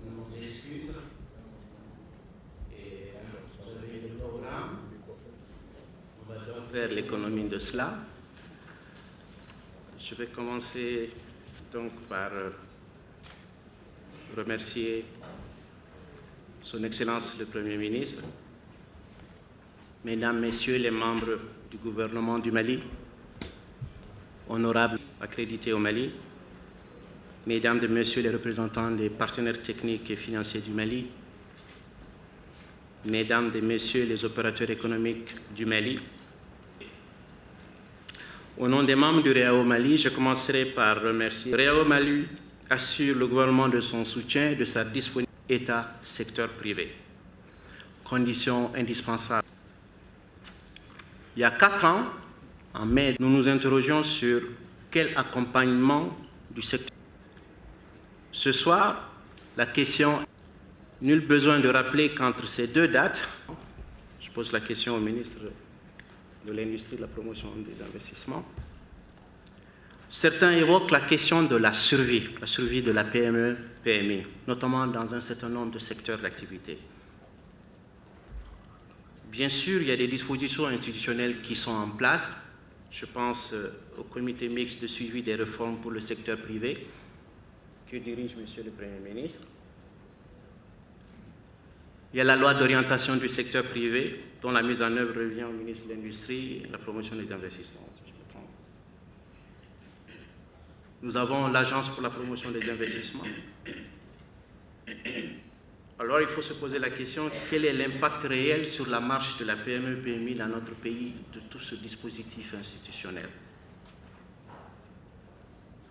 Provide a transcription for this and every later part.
Nos excuses et vous avez le programme. On va donc faire l'économie de cela. Je vais commencer donc par remercier Son Excellence le Premier ministre, Mesdames, Messieurs les membres du gouvernement du Mali, honorables accrédités au Mali, Mesdames et Messieurs les représentants des partenaires techniques et financiers du Mali, Mesdames et Messieurs les opérateurs économiques du Mali, au nom des membres du REAO Mali, je commencerai par remercier. Le REAO Mali assure le gouvernement de son soutien et de sa disponibilité État, secteur privé. Condition indispensable. Il y a 4 ans, en mai, nous nous interrogions sur quel accompagnement du secteur. Ce soir, la question, nul besoin de rappeler qu'entre ces deux dates, je pose la question au ministre de l'Industrie, de la Promotion des Investissements, certains évoquent la question de la survie de la PME, PMI, notamment dans un certain nombre de secteurs d'activité. Bien sûr, il y a des dispositions institutionnelles qui sont en place. Je pense au comité mixte de suivi des réformes pour le secteur privé que dirige Monsieur le Premier ministre. Il y a la loi d'orientation du secteur privé dont la mise en œuvre revient au ministre de l'Industrie et de la Promotion des Investissements. Nous avons l'Agence pour la promotion des investissements. Alors il faut se poser la question, quel est l'impact réel sur la marche de la PME-PMI dans notre pays de tout ce dispositif institutionnel?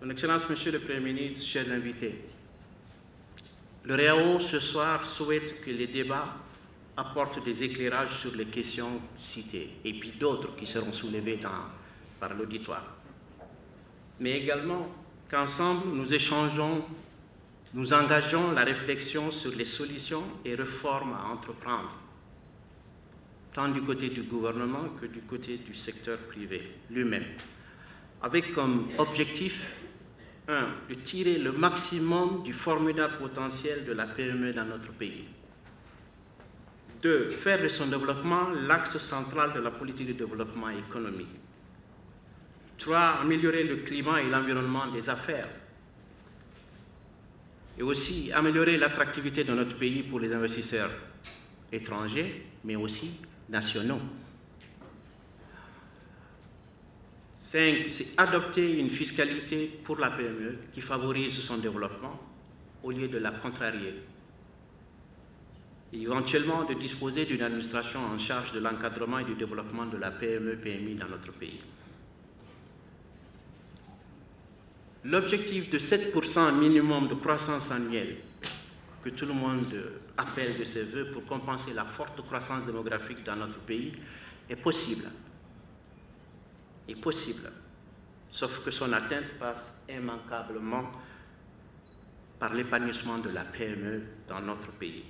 Son Excellence, Monsieur le Premier ministre, chers invités, le REAO ce soir souhaite que les débats apportent des éclairages sur les questions citées et puis d'autres qui seront soulevées par l'auditoire. Mais également qu'ensemble nous échangeons, nous engageons la réflexion sur les solutions et réformes à entreprendre, tant du côté du gouvernement que du côté du secteur privé lui-même, avec comme objectif, 1, de tirer le maximum du formidable potentiel de la PME dans notre pays. 2, faire de son développement l'axe central de la politique de développement économique. 3, améliorer le climat et l'environnement des affaires. Et aussi améliorer l'attractivité de notre pays pour les investisseurs étrangers, mais aussi nationaux. 5, c'est adopter une fiscalité pour la PME qui favorise son développement au lieu de la contrarier. et éventuellement de disposer d'une administration en charge de l'encadrement et du développement de la PME-PMI dans notre pays. L'objectif de 7% minimum de croissance annuelle que tout le monde appelle de ses voeux pour compenser la forte croissance démographique dans notre pays est possible. Est possible. Sauf que son atteinte passe immanquablement par l'épanouissement de la PME dans notre pays.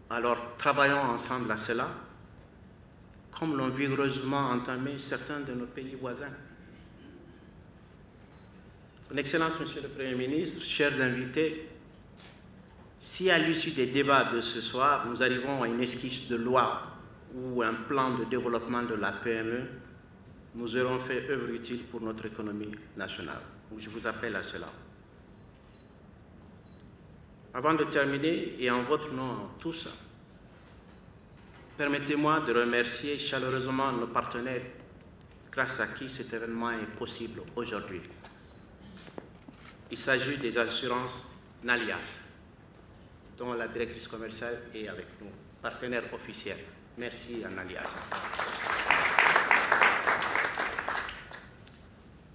Alors, travaillons ensemble à cela, comme l'ont vigoureusement entamé certains de nos pays voisins. Son Excellence, Monsieur le Premier ministre, chers invités, si à l'issue des débats de ce soir, nous arrivons à une esquisse de loi ou un plan de développement de la PME, nous aurons fait œuvre utile pour notre économie nationale. Je vous appelle à cela. Avant de terminer, et en votre nom tous, permettez-moi de remercier chaleureusement nos partenaires grâce à qui cet événement est possible aujourd'hui. Il s'agit des assurances Nalias, dont la directrice commerciale est avec nous, partenaire officiel. Merci à Nalias.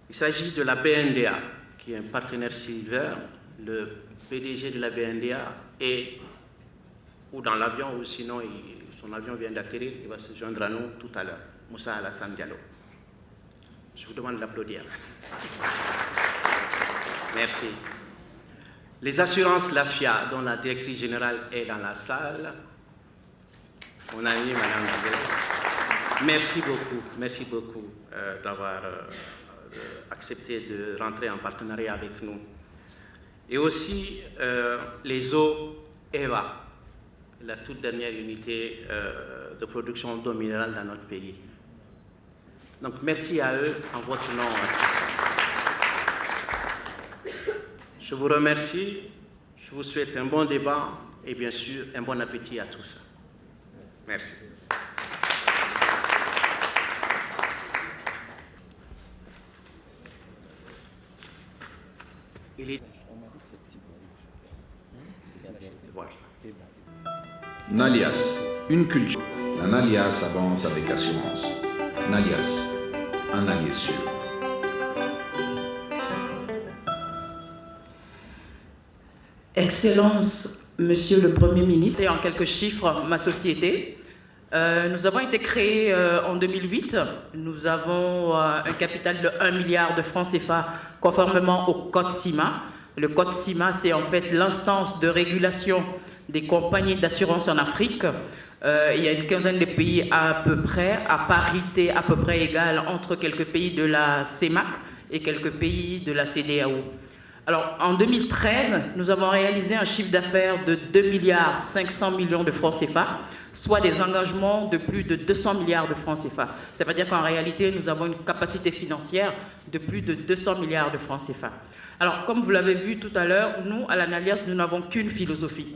Il s'agit de la BNDA, qui est un partenaire silver. Le PDG de la BNDA est ou dans l'avion, ou sinon son avion vient d'atterrir, il va se joindre à nous tout à l'heure. Moussa Alassane Diallo. Je vous demande d'applaudir. Merci. Les assurances LAFIA, dont la directrice générale est dans la salle. Mon amie, Madame Diallo. Merci beaucoup d'avoir accepté de rentrer en partenariat avec nous. Et aussi les eaux EVA, la toute dernière unité de production d'eau minérale dans notre pays. Donc merci à eux en votre nom. Je vous remercie, je vous souhaite un bon débat et bien sûr un bon appétit à tous. Merci. Nalias, une culture. La Nalias avance avec assurance. Nalias, un allié sûr. Excellence, Monsieur le Premier ministre, et en quelques chiffres, ma société. Nous avons été créés en 2008. Nous avons un capital de 1 milliard de francs CFA conformément au Code CIMA. Le Code CIMA, c'est en fait l'instance de régulation des compagnies d'assurance en Afrique. Il y a une quinzaine de pays à peu près, à parité à peu près égale entre quelques pays de la CEMAC et quelques pays de la CEDEAO. Alors, en 2013, nous avons réalisé un chiffre d'affaires de 2,5 milliards de francs CFA, soit des engagements de plus de 200 milliards de francs CFA. Ça veut dire qu'en réalité, nous avons une capacité financière de plus de 200 milliards de francs CFA. Alors, comme vous l'avez vu tout à l'heure, nous, à la Nalias, nous n'avons qu'une philosophie.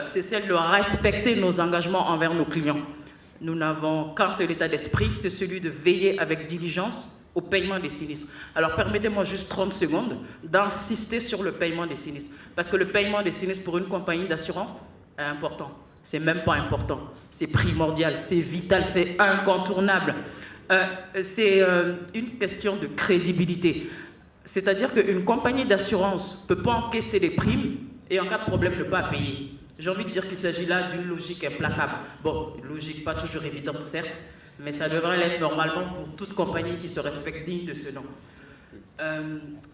C'est celle de respecter nos engagements envers nos clients. Nous n'avons qu'un seul état d'esprit, c'est celui de veiller avec diligence au paiement des sinistres. Alors permettez-moi juste 30 secondes d'insister sur le paiement des sinistres. Parce que le paiement des sinistres pour une compagnie d'assurance est important. C'est même pas important, c'est primordial, c'est vital, c'est incontournable. C'est une question de crédibilité. C'est-à-dire qu'une compagnie d'assurance ne peut pas encaisser des primes et en cas de problème ne pas payer. J'ai envie de dire qu'il s'agit là d'une logique implacable. Bon, une logique pas toujours évidente, certes, mais ça devrait l'être normalement pour toute compagnie qui se respecte digne de ce nom.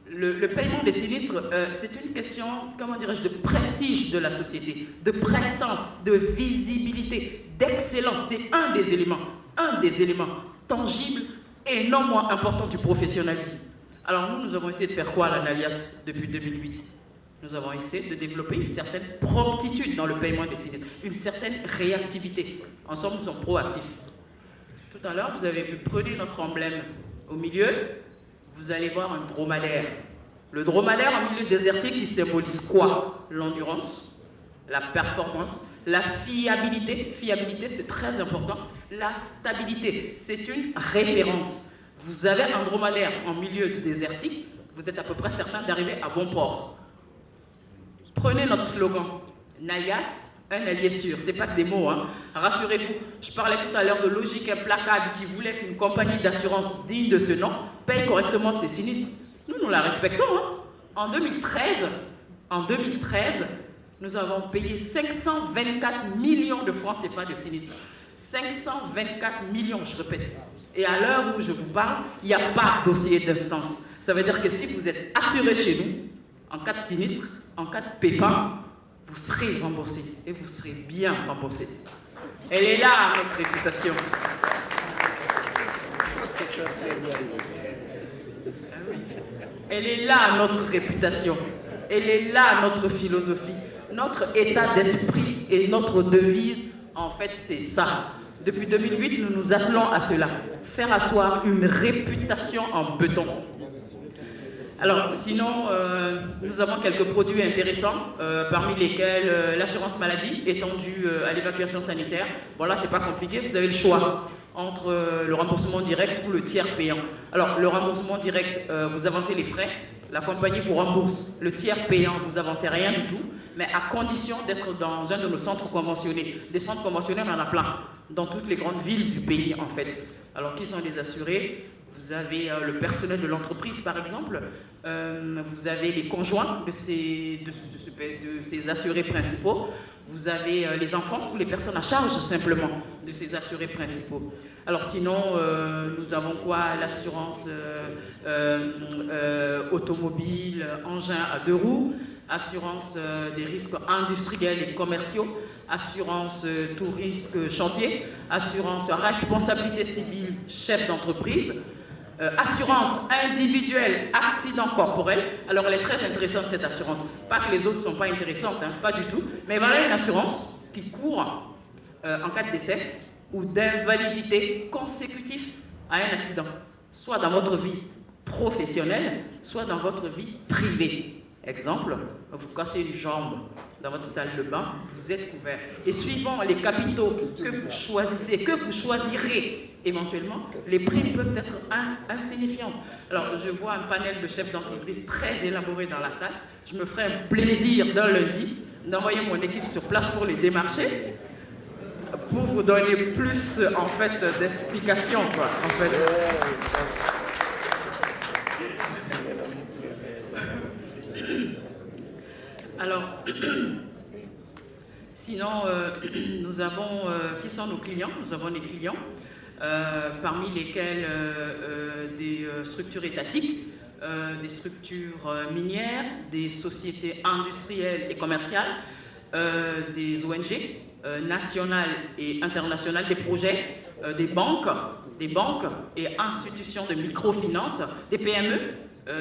Le paiement des sinistres, c'est une question, comment dirais-je, de prestige de la société, de prestance, de visibilité, d'excellence. C'est un des éléments tangibles et non moins importants du professionnalisme. Alors nous avons essayé de faire quoi à la Nalias depuis 2008 ? Nous avons essayé de développer une certaine promptitude dans le paiement des sinistres, une certaine réactivité. Ensemble, nous sommes proactifs. Tout à l'heure, vous avez vu, prenez notre emblème au milieu, vous allez voir un dromadaire. Le dromadaire en milieu désertique, qui symbolise quoi? L'endurance, la performance, la fiabilité. Fiabilité, c'est très important. La stabilité, c'est une référence. Vous avez un dromadaire en milieu désertique, vous êtes à peu près certain d'arriver à bon port. Prenez notre slogan, Nalias, un allié sûr, ce n'est pas que des mots, hein. Rassurez-vous, je parlais tout à l'heure de logique implacable qui voulait qu'une compagnie d'assurance digne de ce nom paye correctement ses sinistres. Nous la respectons. Hein. En 2013, nous avons payé 524 millions de francs CFA de sinistres. 524 millions, je répète. Et à l'heure où je vous parle, il n'y a pas de dossier d'instance. Ça veut dire que si vous êtes assuré chez nous, en cas de sinistre, en cas de pépin, vous serez remboursé et vous serez bien remboursé. Elle est là, notre réputation. Elle est là, notre réputation. Elle est là, notre philosophie. Notre état d'esprit et notre devise, en fait, c'est ça. Depuis 2008, nous nous attelons à cela. Faire asseoir une réputation en béton. Alors, sinon, nous avons quelques produits intéressants, parmi lesquels l'assurance maladie étendue à l'évacuation sanitaire. Bon, là, c'est pas compliqué, vous avez le choix entre le remboursement direct ou le tiers payant. Alors, le remboursement direct, vous avancez les frais, la compagnie vous rembourse. Le tiers payant, vous avancez rien du tout, mais à condition d'être dans un de nos centres conventionnés. Des centres conventionnés, on en a plein, dans toutes les grandes villes du pays, en fait. Alors, qui sont les assurés? Vous avez le personnel de l'entreprise, par exemple. Vous avez les conjoints de ces assurés principaux. Vous avez les enfants ou les personnes à charge, simplement, de ces assurés principaux. Alors sinon, nous avons quoi? L'assurance automobile, engin à 2 roues, assurance des risques industriels et commerciaux, assurance tout risque chantier, assurance responsabilité civile chef d'entreprise, assurance individuelle accident corporel. Alors elle est très intéressante, cette assurance. Pas que les autres ne sont pas intéressantes, hein, pas du tout. Mais voilà une assurance qui court en cas de décès ou d'invalidité consécutive à un accident, soit dans votre vie professionnelle, soit dans votre vie privée. Exemple, vous cassez une jambe dans votre salle de bain, vous êtes couvert. Et suivant les capitaux que vous choisissez, que vous choisirez éventuellement, les primes peuvent être insignifiantes. Alors, je vois un panel de chefs d'entreprise très élaboré dans la salle. Je me ferai un plaisir d'un lundi d'envoyer mon équipe sur place pour les démarcher, pour vous donner plus, en fait, d'explications, quoi, en fait. Alors, sinon, nous avons, qui sont nos clients? Nous avons des clients, parmi lesquels des structures étatiques, des structures minières, des sociétés industrielles et commerciales, des ONG nationales et internationales, des projets, des banques et institutions de microfinance, des PME,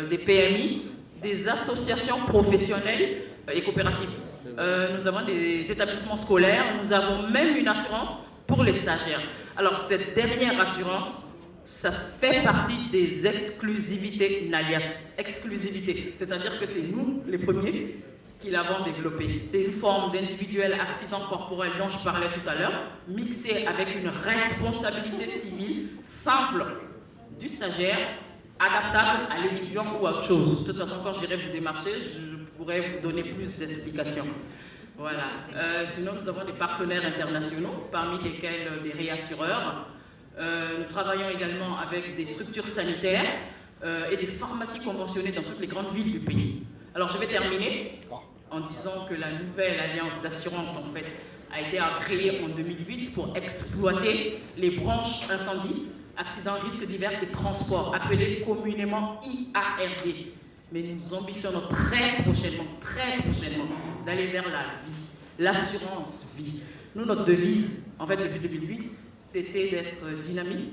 des PMI, des associations professionnelles et coopératives. Nous avons des établissements scolaires, nous avons même une assurance pour les stagiaires. Alors cette dernière assurance, ça fait partie des exclusivités Nalias. Exclusivité, c'est-à-dire que c'est nous les premiers qui l'avons développée. C'est une forme d'individuel accident corporel dont je parlais tout à l'heure, mixée avec une responsabilité civile simple du stagiaire, adaptable à l'étudiant ou à autre chose. De toute façon, quand j'irai vous démarcher, je pourrai vous donner plus d'explications. Voilà. Sinon, nous avons des partenaires internationaux, parmi lesquels des réassureurs. Nous travaillons également avec des structures sanitaires et des pharmacies conventionnées dans toutes les grandes villes du pays. Alors, je vais terminer en disant que la nouvelle alliance d'assurance, en fait, a été créée en 2008 pour exploiter les branches incendie, accidents, risques divers et transports, appelés communément IARD. Mais nous ambitionnons très prochainement, d'aller vers la vie, l'assurance vie. Nous, notre devise, en fait, depuis 2008, c'était d'être dynamique,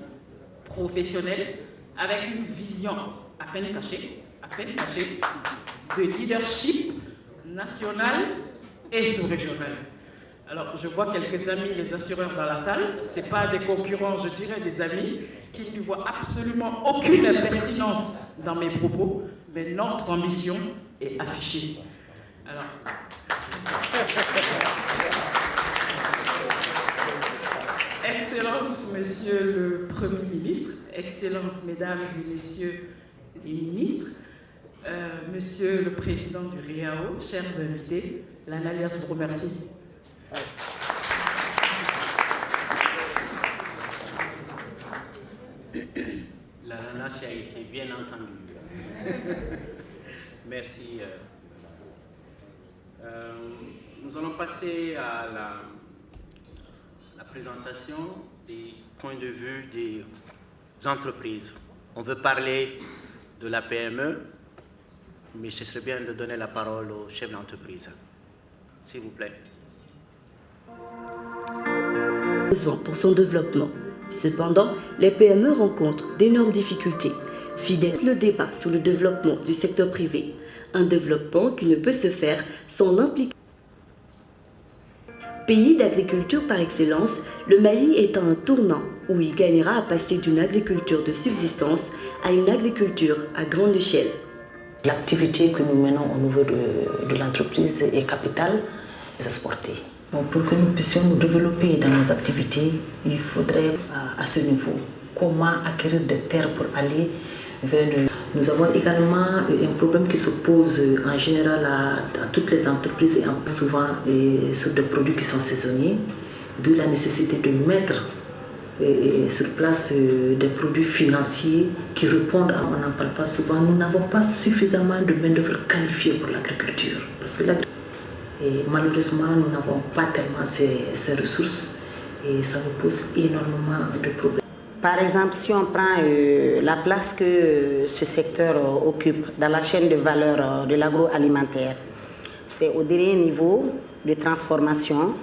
professionnel, avec une vision à peine cachée, de leadership national et sous-régional. Alors, je vois quelques amis, les assureurs dans la salle. Ce n'est pas des concurrents, je dirais des amis, qui ne voient absolument aucune pertinence dans mes propos, mais notre ambition est affichée. Alors, Excellence, Monsieur le Premier ministre, Excellences, Mesdames et Messieurs les ministres, Monsieur le Président du RIAO, chers invités, l'Analias vous remercie. Merci. Nous allons passer à la présentation des points de vue des entreprises. On veut parler de la PME, mais ce serait bien de donner la parole au chef d'entreprise. S'il vous plaît. Pour son développement. Cependant, les PME rencontrent d'énormes difficultés. Fidèle le débat sur le développement du secteur privé, un développement qui ne peut se faire sans l'implication. Pays d'agriculture par excellence, le Mali est à un tournant où il gagnera à passer d'une agriculture de subsistance à une agriculture à grande échelle. L'activité que nous menons au niveau de l'entreprise est capitale, s'exporter. Donc pour que nous puissions nous développer dans nos activités, il faudrait à ce niveau comment acquérir des terres pour aller vers le... Nous avons également un problème qui se pose en général à toutes les entreprises et souvent sur des produits qui sont saisonniers, d'où la nécessité de mettre sur place des produits financiers qui répondent à... On n'en parle pas souvent, nous n'avons pas suffisamment de main-d'œuvre qualifiée pour l'agriculture. Parce que malheureusement, nous n'avons pas tellement ces ressources et ça nous pose énormément de problèmes. Par exemple, si on prend la place que ce secteur occupe dans la chaîne de valeur de l'agroalimentaire, c'est au dernier niveau de transformation,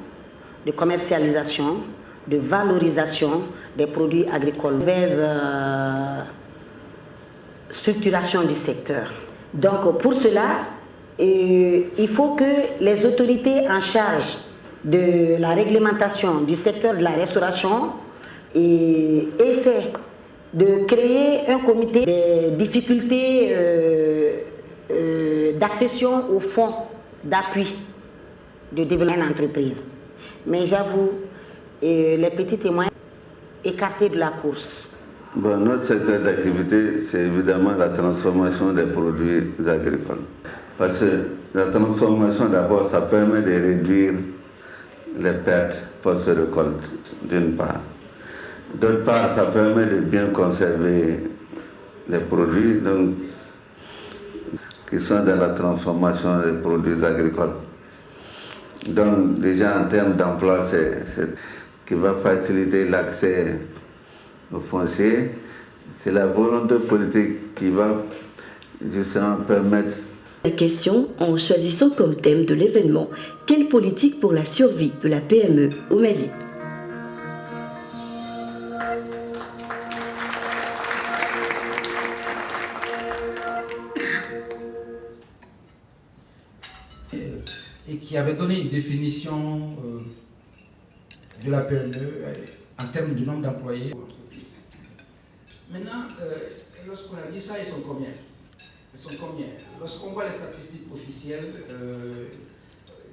de commercialisation, de valorisation des produits agricoles, structuration du secteur. Donc pour cela, il faut que les autorités en charge de la réglementation du secteur de la restauration essaient de créer un comité des difficultés d'accession aux fonds d'appui de développement d'entreprise. Mais j'avoue, les petits témoins écartés de la course. Bon, notre secteur d'activité, c'est évidemment la transformation des produits agricoles. Parce que la transformation, d'abord, ça permet de réduire les pertes post-récolte, d'une part. D'autre part, ça permet de bien conserver les produits donc, qui sont dans la transformation des produits agricoles. Donc, déjà en termes d'emploi, c'est qui va faciliter l'accès au foncier. C'est la volonté politique qui va justement permettre. La question en choisissant comme thème de l'événement « Quelle politique pour la survie de la PME au Mali ?» Et qui avait donné une définition de la PME en termes du nombre d'employés. Maintenant, lorsqu'on a dit ça, ils sont combien? Lorsqu'on voit les statistiques officielles,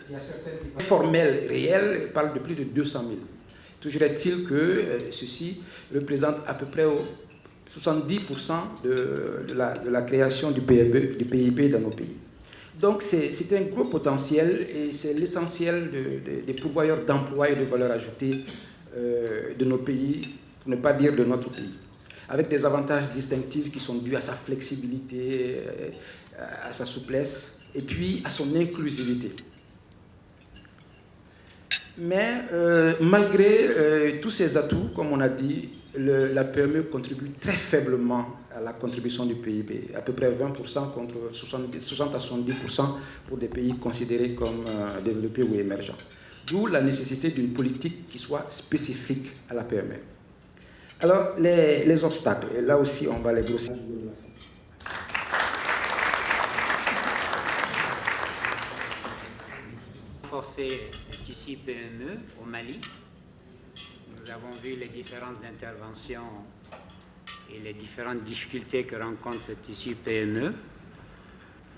il y a certaines qui formelles, réelles, parlent de plus de 200 000. Toujours est-il que ceci représente à peu près 70% de la création du PIB dans nos pays. Donc c'est un gros potentiel et c'est l'essentiel des pourvoyeurs d'emploi et de valeur ajoutée de nos pays, pour ne pas dire de notre pays, avec des avantages distinctifs qui sont dus à sa flexibilité, à sa souplesse et puis à son inclusivité. Mais malgré tous ces atouts, comme on a dit, la PME contribue très faiblement à la contribution du PIB, à peu près 20% contre 60 à 70% pour des pays considérés comme développés ou émergents. D'où la nécessité d'une politique qui soit spécifique à la PME. Alors, les obstacles, et là aussi on va les grossir. Renforcer le tissu PME au Mali. Nous avons vu les différentes interventions et les différentes difficultés que rencontre ce tissu PME.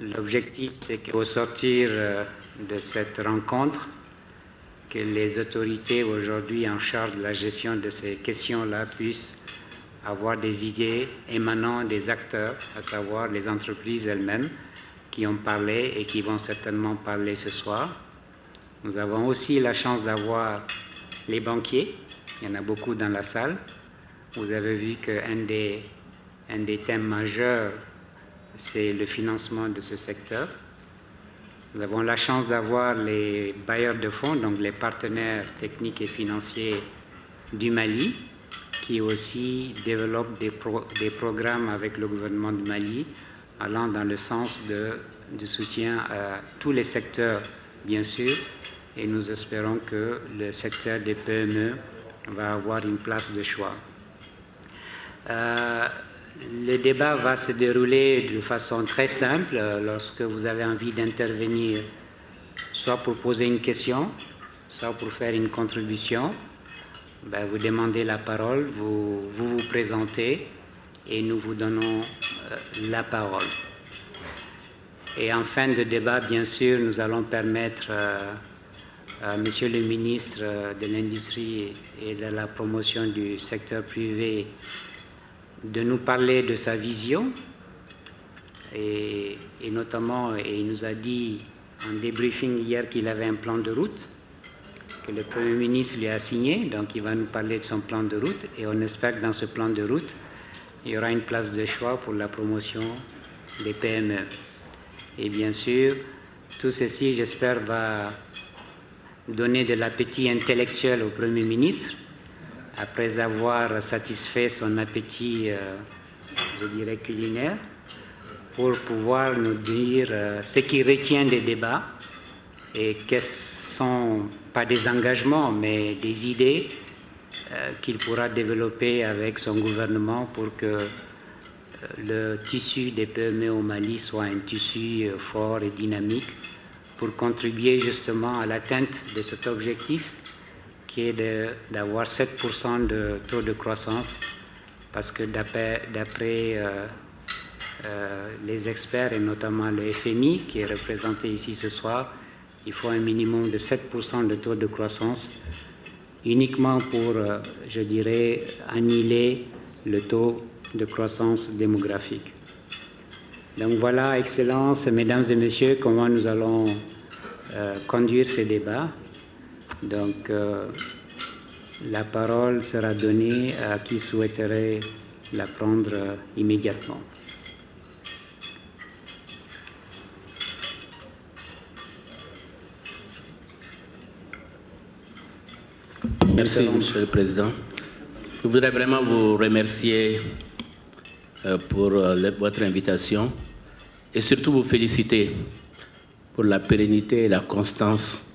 L'objectif, c'est qu'au sortir de cette rencontre, que les autorités aujourd'hui en charge de la gestion de ces questions-là puissent avoir des idées émanant des acteurs, à savoir les entreprises elles-mêmes qui ont parlé et qui vont certainement parler ce soir. Nous avons aussi la chance d'avoir les banquiers. Il y en a beaucoup dans la salle. Vous avez vu qu'un des thèmes majeurs c'est le financement de ce secteur. Nous avons la chance d'avoir les bailleurs de fonds, donc les partenaires techniques et financiers du Mali, qui aussi développent des programmes avec le gouvernement du Mali, allant dans le sens de soutien à tous les secteurs, bien sûr, et nous espérons que le secteur des PME va avoir une place de choix. Le débat va se dérouler de façon très simple. Lorsque vous avez envie d'intervenir, soit pour poser une question, soit pour faire une contribution, vous demandez la parole, vous vous présentez et nous vous donnons la parole. Et en fin de débat, bien sûr, nous allons permettre à Monsieur le ministre de l'Industrie et de la promotion du secteur privé de nous parler de sa vision et notamment, il nous a dit en débriefing hier qu'il avait un plan de route que le Premier ministre lui a signé, donc il va nous parler de son plan de route et on espère que dans ce plan de route, il y aura une place de choix pour la promotion des PME. Et bien sûr, tout ceci, j'espère, va donner de l'appétit intellectuel au Premier ministre, après avoir satisfait son appétit, je dirais, culinaire, pour pouvoir nous dire ce qui retient des débats et quels sont, pas des engagements, mais des idées qu'il pourra développer avec son gouvernement pour que le tissu des PME au Mali soit un tissu fort et dynamique pour contribuer justement à l'atteinte de cet objectif qui est d'avoir 7% de taux de croissance, parce que d'après les experts et notamment le FMI qui est représenté ici ce soir, il faut un minimum de 7% de taux de croissance uniquement pour, je dirais, annihiler le taux de croissance démographique. Donc voilà, Excellences, Mesdames et Messieurs, comment nous allons conduire ces débats. Donc, la parole sera donnée à qui souhaiterait la prendre immédiatement. Merci, Monsieur le Président. Je voudrais vraiment vous remercier pour votre invitation et surtout vous féliciter pour la pérennité et la constance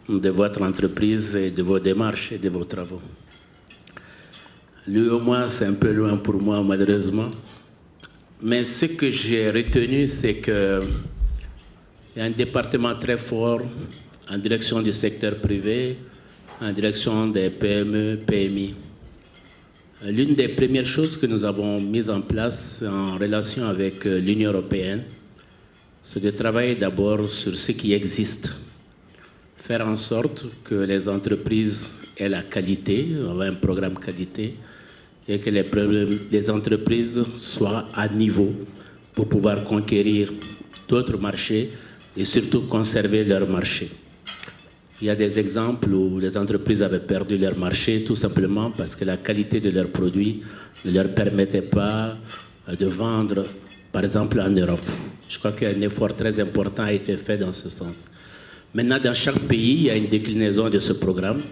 de votre entreprise et de vos démarches et de vos travaux. L'UEMOA, c'est un peu loin pour moi, malheureusement. Mais ce que j'ai retenu, c'est qu'il y a un département très fort en direction du secteur privé, en direction des PME, PMI. L'une des premières choses que nous avons mises en place en relation avec l'Union européenne, c'est de travailler d'abord sur ce qui existe. Faire en sorte que les entreprises aient la qualité, on a un programme qualité, et que les entreprises soient à niveau pour pouvoir conquérir d'autres marchés et surtout conserver leur marché. Il y a des exemples où les entreprises avaient perdu leur marché tout simplement parce que la qualité de leurs produits ne leur permettait pas de vendre, par exemple, en Europe. Je crois qu'un effort très important a été fait dans ce sens. Maintenant, dans chaque pays, il y a une déclinaison de ce programme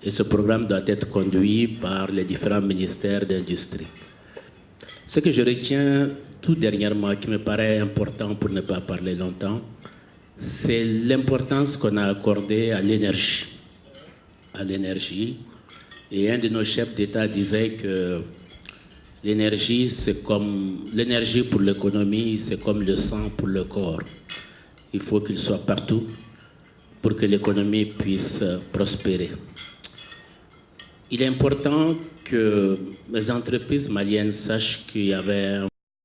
et ce programme doit être conduit par les différents ministères d'industrie. Ce que je retiens tout dernièrement, qui me paraît important pour ne pas parler longtemps, c'est l'importance qu'on a accordée à l'énergie. Et un de nos chefs d'État disait que l'énergie, c'est comme l'énergie pour l'économie, c'est comme le sang pour le corps. Il faut qu'il soit partout pour que l'économie puisse prospérer. Il est important que les entreprises maliennes sachent qu'il y avait un